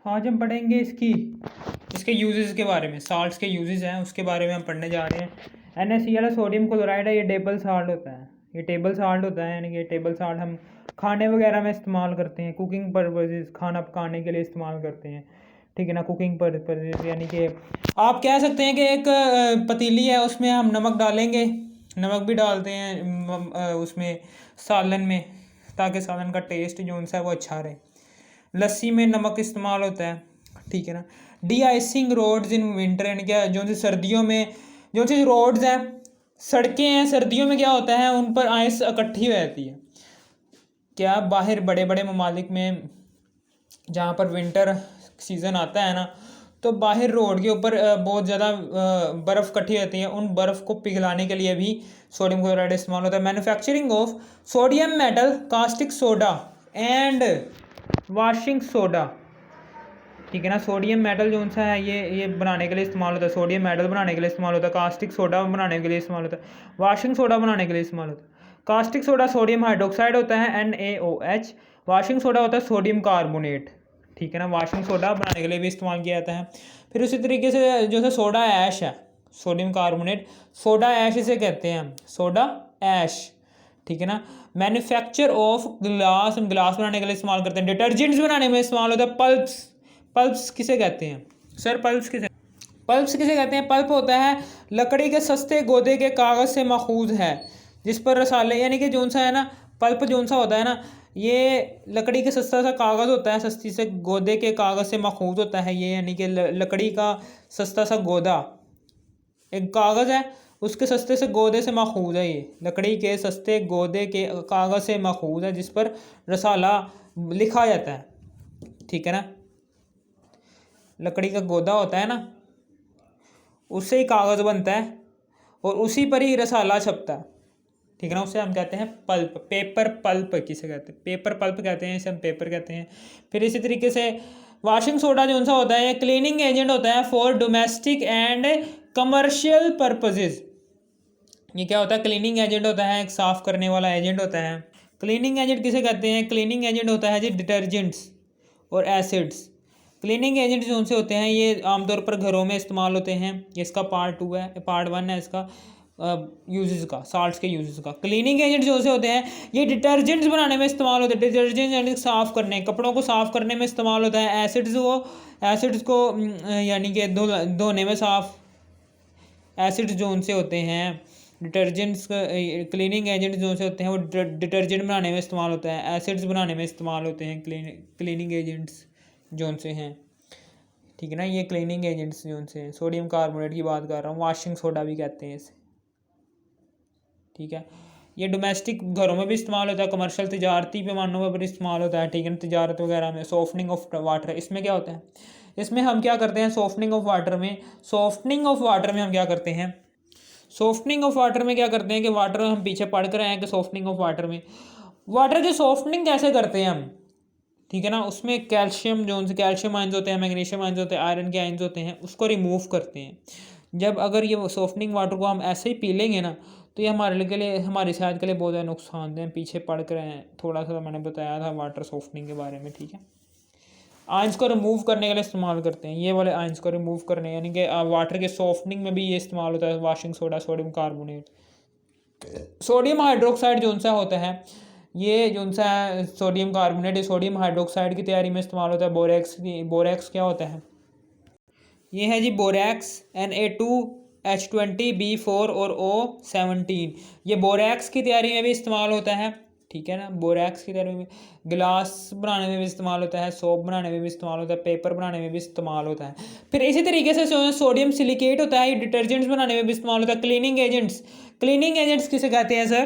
आज हम पढ़ेंगे इसके यूजेस के बारे में। साल्ट्स के यूजेस हैं उसके बारे में हम पढ़ने जा रहे हैं। NaCl सोडियम क्लोराइड है, ये टेबल साल्ट होता है। ये टेबल साल्ट होता है, यानी कि टेबल साल्ट हम खाने वगैरह में इस्तेमाल करते हैं, कुकिंग पर्पजेज, खाना पकाने के लिए इस्तेमाल करते हैं, ठीक है ना। कुकिंग पर्पजेज यानी कि आप कह सकते हैं कि एक पतीली है, उसमें हम नमक डालेंगे, नमक भी डालते हैं उसमें सालन में, ताकि सालन का टेस्ट जो उनसा है वो अच्छा रहे। लस्सी में नमक इस्तेमाल होता है, ठीक है ना। Deicing roads in winter, यानी क्या जो सी सर्दियों में जो सी रोड्स हैं, सड़कें हैं, सर्दियों में क्या होता है उन पर आइस इकट्ठी हो जाती है। क्या बाहर बड़े बड़े ममालिक में जहाँ पर विंटर सीज़न आता है ना, तो बाहर रोड के ऊपर बहुत ज़्यादा बर्फ़ इकट्ठी रहती है, उन बर्फ़ को पिघलाने के लिए भी सोडियम क्लोराइड इस्तेमाल होता है। Manufacturing of sodium metal caustic soda and washing soda, ठीक है ना। सोडियम मेटल जो सा है ये बनाने के लिए इस्तेमाल होता है, सोडियम मेटल बनाने के लिए इस्तेमाल होता है, कास्टिक सोडा बनाने के लिए इस्तेमाल होता है, वाशिंग सोडा बनाने के लिए इस्तेमाल होता है। कास्टिक सोडा सोडियम हाइड्रोक्साइड होता है NaOH, वाशिंग सोडा होता है सोडियम कार्बोनेट, ठीक है ना। वाशिंग सोडा बनाने के लिए भी इस्तेमाल किया जाता है। फिर उसी तरीके से जो है सोडा ऐश है, सोडियम कार्बोनेट, सोडा ऐश इसे कहते हैं हम, सोडा ऐश, ठीक है ना। मैन्युफैक्चर ऑफ ग्लास, हम ग्लास बनाने के लिए इस्तेमाल करते हैं। डिटर्जेंट्स बनाने में इस्तेमाल होता है। पल्प्स, पल्प्स किसे कहते हैं सर? पल्प्स किसे कहते हैं? पल्प होता है लकड़ी के सस्ते गोदे के कागज़ से माखूज है, जिस पर रसाले, यानी कि जोन सा है ना, पल्प जोन सा होता है ना, ये लकड़ी के सस्ता सा कागज़ होता है, सस्ती से गोदे के कागज़ से माखूज होता है ये, यानी कि लकड़ी का सस्ता सा गोदा, एक कागज़ है उसके सस्ते से गोदे से माखूज है, ये लकड़ी के सस्ते गोदे के कागज़ से माखूज है, जिस पर रसाला लिखा जाता है, ठीक है ना। लकड़ी का गोदा होता है ना, उससे ही कागज़ बनता है और उसी पर ही रसाला छपता है, ठीक है ना। उसे हम कहते हैं पल्प, पेपर पल्प किसे कहते हैं? पेपर पल्प कहते हैं, इसे हम पेपर कहते हैं। फिर इसी तरीके से वाशिंग सोडा जो सा होता है, ये क्लीनिंग एजेंट होता है for domestic and commercial purposes. ये क्या होता है? क्लीनिंग एजेंट होता है, एक साफ़ करने वाला एजेंट होता है। क्लीनिंग एजेंट किसे कहते हैं? क्लीनिंग एजेंट होता है जी डिटर्जेंट्स और एसिड्स। क्लीनिंग एजेंट जो उनसे होते हैं ये आमतौर पर घरों में इस्तेमाल होते हैं। ये इसका पार्ट 2 है, पार्ट 1 है इसका यूजेस का, साल्ट्स के यूजेस का। क्लीनिंग एजेंट जो से होते हैं ये डिटर्जेंट्स बनाने में इस्तेमाल होते हैं। डिटर्जेंट यानी साफ़ करने, कपड़ों को साफ़ करने में इस्तेमाल होता है। एसिड्स को यानी कि धोने में साफ़, एसिड्स जो उनसे होते हैं डिटर्जेंट्स, क्लीनिंग एजेंट जो से होते हैं वो डिटर्जेंट बनाने में इस्तेमाल होता है, एसिड्स बनाने में इस्तेमाल होते हैं क्लीनिंग एजेंट्स जो उनसे हैं, ठीक है ना। ये क्लीनिंग एजेंट्स जो उनसे हैं, सोडियम कार्बोनेट की बात कर रहा हूँ, वाशिंग सोडा भी कहते हैं इसे, ठीक है। ये डोमेस्टिक घरों में भी इस्तेमाल होता है, कमर्शियल तिजारती पैमानों पर भी इस्तेमाल होता है, ठीक है ना, तिजारत वगैरह में। सॉफ्टनिंग ऑफ वाटर, इसमें क्या होता है? इसमें हम क्या करते हैं? सॉफ्टनिंग ऑफ वाटर में हम क्या करते हैं? सॉफ्टनिंग ऑफ वाटर में क्या करते हैं कि वाटर हम पीछे पढ़ कर आए हैं कि सॉफ्टनिंग ऑफ वाटर में वाटर की सॉफ्टनिंग कैसे करते हैं हम, ठीक है ना। उसमें कैल्शियम जो उनसे कैल्शियम आयंस होते हैं, मैग्नीशियम आयंस होते हैं, आयरन के आयंस होते हैं, उसको रिमूव करते हैं। जब अगर ये सॉफ्टनिंग वाटर को हम ऐसे ही पी लेंगे ना, तो ये हमारे के लिए, हमारी सेहत के लिए बहुत ज़्यादा नुकसानदेह। पीछे पढ़ कर हैं थोड़ा सा मैंने बताया था वाटर सॉफ्टनिंग के बारे में, ठीक है। आयंस को रिमूव करने के लिए इस्तेमाल करते हैं, ये वाले आयंस को रिमूव करने, यानी कि वाटर के सॉफ्टनिंग में भी ये इस्तेमाल होता है। Washing soda, sodium carbonate, sodium hydroxide जो सा होता है, ये जो सा सोडियम कार्बोनेट, सोडियम हाइड्रोक्साइड की तैयारी में इस्तेमाल होता है। बोरेक्स क्या होता है? ये है जी बोरैक्स, Na2H20B4 और O17, ये बोरैक्स की तैयारी में भी इस्तेमाल होता है, ठीक है ना। बोरैक्स की तैयारी में गिलास बनाने में भी इस्तेमाल होता है, सोप बनाने में भी इस्तेमाल होता है, पेपर बनाने में भी इस्तेमाल होता है। फिर इसी तरीके से सोडियम सिलिकेट होता है, ये डिटर्जेंट्स बनाने में भी इस्तेमाल होता है। क्लीनिंग एजेंट्स किसे कहते हैं सर?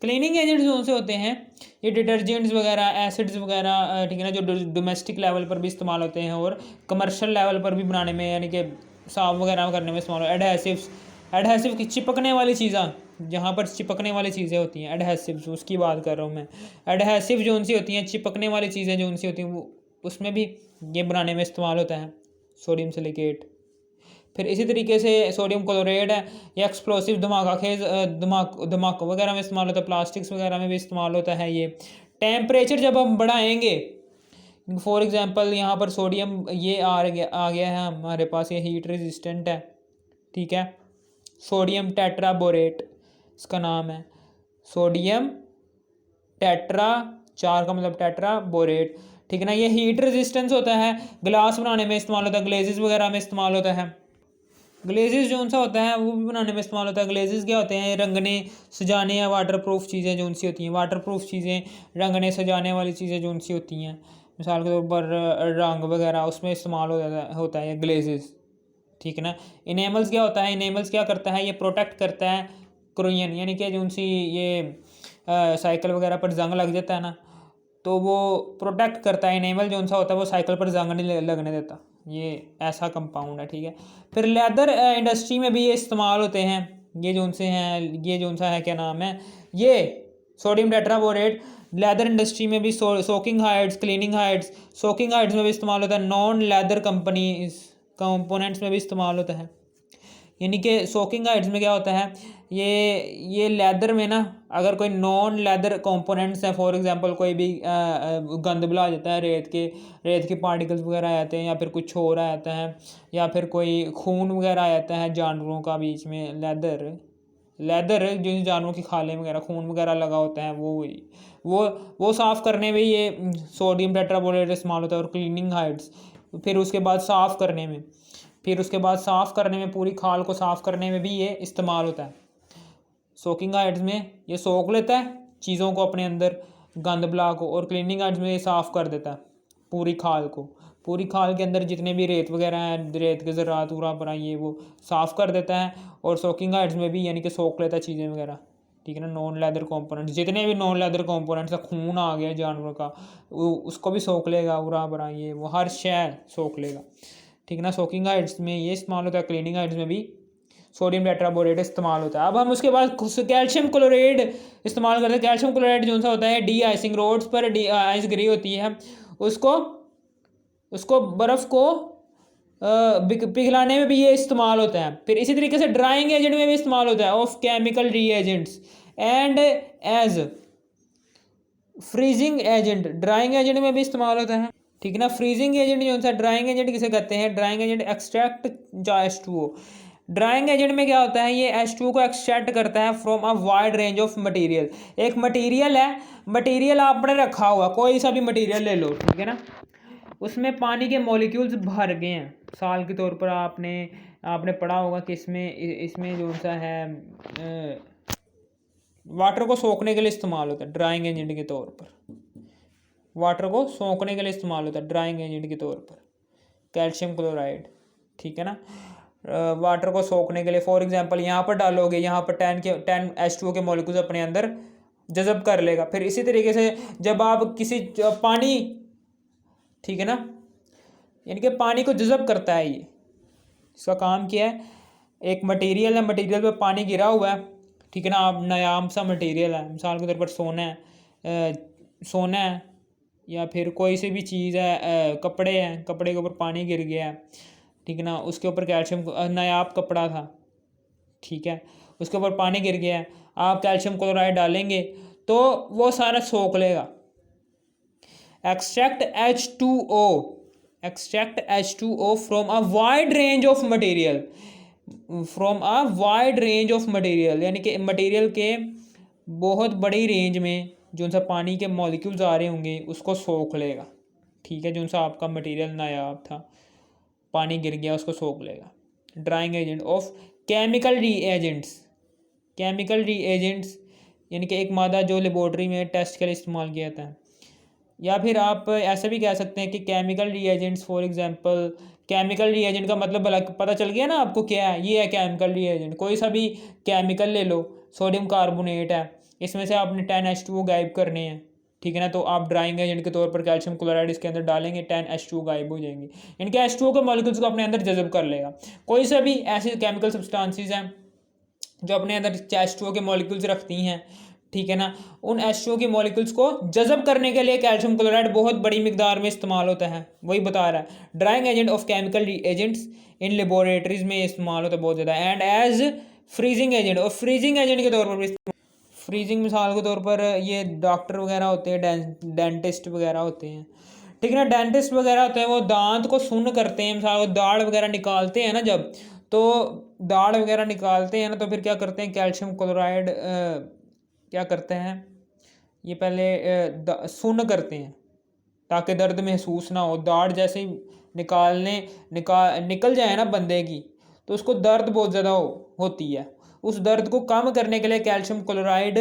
क्लीनिंग एजेंट्स जो से होते हैं ये डिटर्जेंट्स वगैरह, एसिड्स वगैरह, ठीक है ना, जो डोमेस्टिक लेवल पर भी इस्तेमाल होते हैं और कमर्शियल लेवल पर भी बनाने में, यानी कि साफ वगैरह करने में इस्तेमाल। एडहेसिव की चिपकने वाली चीज़ें, जहाँ पर चिपकने वाली चीज़ें होती हैं, एडहेसिव्स, उसकी बात कर रहा हूँ मैं। एडहेसिव जो उनसी होती हैं, चिपकने वाली चीज़ें जो उनसी होती हैं, वो उसमें भी ये बनाने में इस्तेमाल होता है सोडियम सिलिकेट। फिर इसी तरीके से सोडियम क्लोराइड है, ये एक्सप्लोसिव धमाका खेज धमाकों वगैरह में इस्तेमाल होता है, प्लास्टिक्स वगैरह में भी इस्तेमाल होता है। ये टेम्परेचर जब हम बढ़ाएंगे, फॉर एग्जांपल यहाँ पर सोडियम ये आ गया है हमारे पास, ये हीट रेजिस्टेंट है, ठीक है। सोडियम टेट्राबोरेट इसका नाम है, सोडियम टेट्रा, 4 का मतलब टेट्राबोरेट, ठीक है ना। ये हीट रेजिस्टेंस होता है, ग्लास बनाने में इस्तेमाल होता है, ग्लेजेस वगैरह में इस्तेमाल होता है। ग्लेजेस जो सा होता है वो भी बनाने में इस्तेमाल होता है। ग्लेजेस क्या होते हैं? रंगने सजाने या वाटर प्रूफ चीज़ें जो सी होती हैं, वाटर प्रूफ चीज़ें, रंगने सजाने वाली चीज़ें जो सी होती हैं, मिसाल के तौर पर रंग वगैरह, उसमें इस्तेमाल होता है ये ग्लेजेस, ठीक है ना। इनेमल्स क्या होता है? इनेमल्स क्या करता है? ये प्रोटेक्ट करता है क्रोयन, यानी कि जो सी ये साइकिल वगैरह पर जंग लग जाता है ना, तो वो प्रोटेक्ट करता है। इनेमल जो सा होता है वो साइकिल पर जंग नहीं लगने देता, ये ऐसा कंपाउंड है, ठीक है। फिर लेदर इंडस्ट्री में भी ये इस्तेमाल होते हैं, ये जो से हैं, ये जो सा है क्या नाम है, ये सोडियम टेट्राबोरेट लेदर इंडस्ट्री में भी, soaking hides, cleaning hides, soaking hides में भी इस्तेमाल होता है। नॉन लेदर कंपनीज कंपोनेंट्स में भी इस्तेमाल होता है। यानी कि सोकिंग हाइड्स में क्या होता है, ये लेदर में ना अगर कोई नॉन लेदर कंपोनेंट्स हैं, फॉर एग्जांपल कोई भी गंद बुला जाता है, रेत के पार्टिकल्स वगैरह आ जाते हैं, या फिर कुछ और आ जाता है, या फिर कोई खून वगैरह आ जाता है जानवरों का बीच में, लेदर जिन जानवरों की खालें वगैरह खून वगैरह लगा होता है, वो साफ़ करने में ये सोडियम टेट्राबोरेट इस्तेमाल होता है। और क्लीनिंग हाइड्स, फिर उसके बाद साफ़ करने में पूरी खाल को साफ़ करने में भी ये इस्तेमाल होता है। सोकिंग हाइड्स में ये सोख लेता है चीज़ों को अपने अंदर, गंद बला को, और क्लीनिंग हाइड्स में ये साफ़ कर देता है पूरी खाल को। पूरी खाल के अंदर जितने भी रेत वगैरह हैं, रेत के ज़रात उरा पर ये वो साफ़ कर देता है। और सोकिंग हाइड्स में भी यानी कि सोख लेता है चीज़ें वगैरह, ठीक है ना। नॉन लेदर कंपोनेंट्स, जितने भी नॉन लेदर कंपोनेंट्स, खून आ गया जानवर का, उसको भी सोख लेगा, उरा बरा ये वो हर शय सोख लेगा, ठीक है ना। सोकिंग हाइड्स में ये इस्तेमाल होता है, क्लीनिंग हाइड्स में भी सोडियम टेट्राबोरेट इस्तेमाल होता है। अब हम उसके बाद कैल्शियम क्लोराइड इस्तेमाल करते हैं। कैल्शियम क्लोराइड जो सा होता है, डी आइसिंग रोड्स पर आइस गिरी होती है, उसको बर्फ़ को पिघलाने में भी ये इस्तेमाल होता है। फिर इसी तरीके से ड्राइंग एजेंट में भी इस्तेमाल होता है, of chemical reagents and as freezing agent, drying agent में भी इस्तेमाल होता है, ठीक है ना। फ्रीजिंग एजेंट जो सा, ड्राइंग एजेंट किसे कहते हैं? Drying agent extract H2O। Drawing agent में क्या होता है? ये H2O को एक्सट्रैक्ट करता है from a wide range of material. एक मटेरियल है, मटेरियल आपने रखा हुआ, कोई सा भी मटेरियल ले लो, ठीक है ना, उसमें पानी के मॉलिक्यूल्स भर गए हैं। साल के तौर पर आपने पढ़ा होगा कि इसमें जो सा है वाटर को सोखने के लिए इस्तेमाल होता है ड्राइंग एजेंट के तौर पर। वाटर को सोखने के लिए इस्तेमाल होता है ड्राइंग एजेंट के तौर पर कैल्शियम क्लोराइड, ठीक है ना। वाटर को सोखने के लिए, फॉर एग्जांपल यहाँ पर डालोगे, यहाँ पर 10 H2O के मॉलिक्यूल्स अपने अंदर जज़ब कर लेगा। फिर इसी तरीके से जब आप किसी पानी, ठीक है ना, यानी कि पानी को जज़ब करता है ये, इसका काम क्या है? एक मटेरियल है, मटेरियल पे पानी गिरा हुआ है, ठीक है ना, आप नायाम सा मटेरियल है, मिसाल के तौर पर सोना है, या फिर कोई सी भी चीज़ है, कपड़े हैं, कपड़े के ऊपर पानी गिर गया है, ठीक है ना, उसके ऊपर कैल्शियम, नायाब कपड़ा था, ठीक है, उसके ऊपर पानी गिर गया है, आप कैल्शियम क्लोराइड डालेंगे तो वो सारा सोख लेगा। Extract H2O from a wide range of material, यानी कि मटेरियल के बहुत बड़ी रेंज में जो सा पानी के मॉलिक्यूल्स आ रहे होंगे उसको सोख लेगा, ठीक है। जो सा आपका मटेरियल नायाब था, पानी गिर गया, उसको सोख लेगा। Drying agent of chemical reagents यानी कि एक मादा जो लेबोरेटरी में टेस्ट के लिए इस्तेमाल किया जाता है। या फिर आप ऐसे भी कह सकते हैं कि chemical reagents, for example chemical reagent का मतलब पता चल गया ना आपको क्या है? ये है केमिकल रीएजेंट। कोई सा भी केमिकल ले लो, सोडियम कार्बोनेट है, इसमें से आपने 10 H2O गायब करने हैं, ठीक है ना, तो आप ड्राइंग एजेंट के तौर पर कैल्शियम क्लोराइड इसके अंदर डालेंगे, 10 H2O गायब हो जाएंगे, इनके H2O के मॉलिक्यूल्स को अपने अंदर जज़ब कर लेगा। कोई सा भी ऐसे केमिकल सब्सटेंसेस हैं जो अपने अंदर H2O के मॉलिक्यूल्स रखती हैं, ठीक है ना, उन H2O के मॉलिक्यूल्स को जज़ब करने के लिए कैल्शियम क्लोराइड बहुत बड़ी मिकदार में इस्तेमाल होता है। वही बता रहा है, drying agent of chemical agents in laboratories में इस्तेमाल होता है बहुत ज़्यादा। एंड एज फ्रीजिंग एजेंट, और फ्रीजिंग एजेंट के तौर पर भी, फ्रीजिंग मिसाल के तौर पर ये डॉक्टर वगैरह होते हैं, डेंटिस्ट वगैरह होते हैं, ठीक है ना। डेंटिस्ट वगैरह होते हैं वो दांत को सुन्न करते हैं, मिसाल को दाढ़ वगैरह निकालते हैं ना जब, तो दाढ़ वगैरह निकालते हैं ना तो फिर क्या करते हैं, कैल्शियम क्लोराइड क्या करते हैं, ये पहले सुन्न करते हैं ताकि दर्द महसूस ना हो। दाढ़ जैसे ही निकल जाए ना बंदे की, तो उसको दर्द बहुत ज़्यादा होती है। उस दर्द को कम करने के लिए कैल्शियम क्लोराइड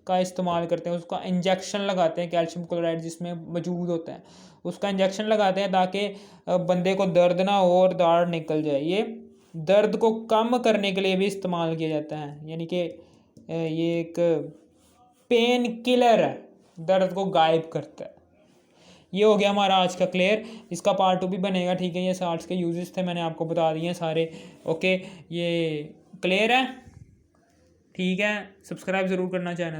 का इस्तेमाल करते हैं, उसका इंजेक्शन लगाते हैं, कैल्शियम क्लोराइड जिसमें मौजूद होता है उसका इंजेक्शन लगाते हैं ताकि बंदे को दर्द ना हो और दाढ़ निकल जाए। ये दर्द को कम करने के लिए भी इस्तेमाल किया जाता है, यानी कि ये एक पेन किलर है, दर्द को गायब करता है। ये हो गया हमारा आज का क्लियर। इसका पार्ट 2 भी बनेगा, ठीक है। ये साल्ट्स के यूजेस थे, मैंने आपको बता दिए हैं सारे। ओके, ये क्लियर है, ठीक है। सब्सक्राइब ज़रूर करना चैनल।